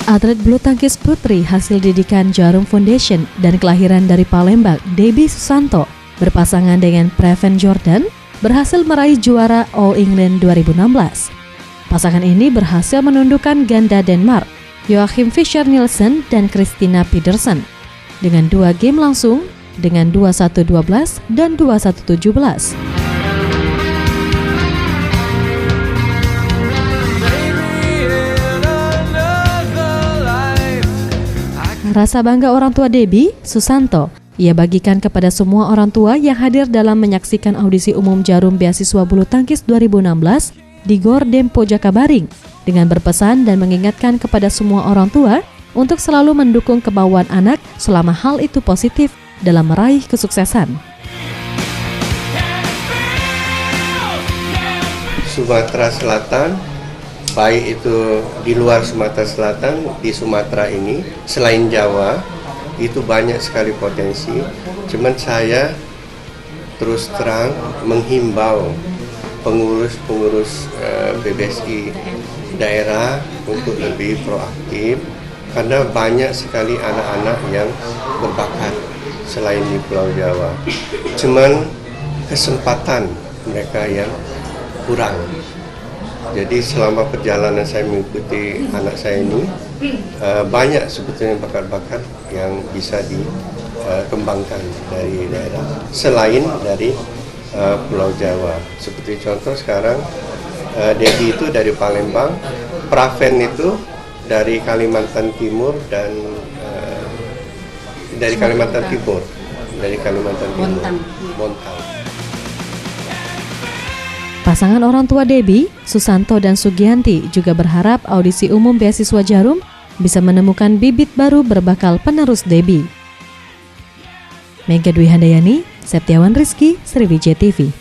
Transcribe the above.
Atlet bulu tangkis putri hasil didikan Jarum Foundation dan kelahiran dari Palembang, Debbie Susanto, berpasangan dengan Preven Jordan, berhasil meraih juara All England 2016. Pasangan ini berhasil menundukkan ganda Denmark, Joachim Fischer Nielsen dan Christina Pedersen, dengan 2 game langsung dengan 21-12 dan 21-17. Rasa bangga orang tua Debbie Susanto ia bagikan kepada semua orang tua yang hadir dalam menyaksikan audisi umum Jarum Beasiswa Bulu Tangkis 2016 di Gor Dempo Jakabaring, dengan berpesan dan mengingatkan kepada semua orang tua untuk selalu mendukung kemauan anak selama hal itu positif dalam meraih kesuksesan. Sumatera Selatan, baik itu di luar Sumatera Selatan, di Sumatera ini, selain Jawa, itu banyak sekali potensi. Cuman saya terus terang menghimbau pengurus-pengurus PBSI daerah untuk lebih proaktif, karena banyak sekali anak-anak yang berbakat selain di Pulau Jawa. Cuman kesempatan mereka yang kurang. Jadi selama perjalanan saya mengikuti anak saya ini, banyak sebetulnya bakat-bakat yang bisa dikembangkan dari daerah selain dari Pulau Jawa. Seperti contoh sekarang Debbie itu dari Palembang, Praven itu dari Kalimantan Timur dan dari Kalimantan Timur, Montang. Pasangan orang tua Debbie, Susanto dan Sugianti juga berharap audisi umum beasiswa Jarum bisa menemukan bibit baru berbakal penerus Debbie. Mega Dwi Handayani, Septiawan Rizky, Sriwijaya TV.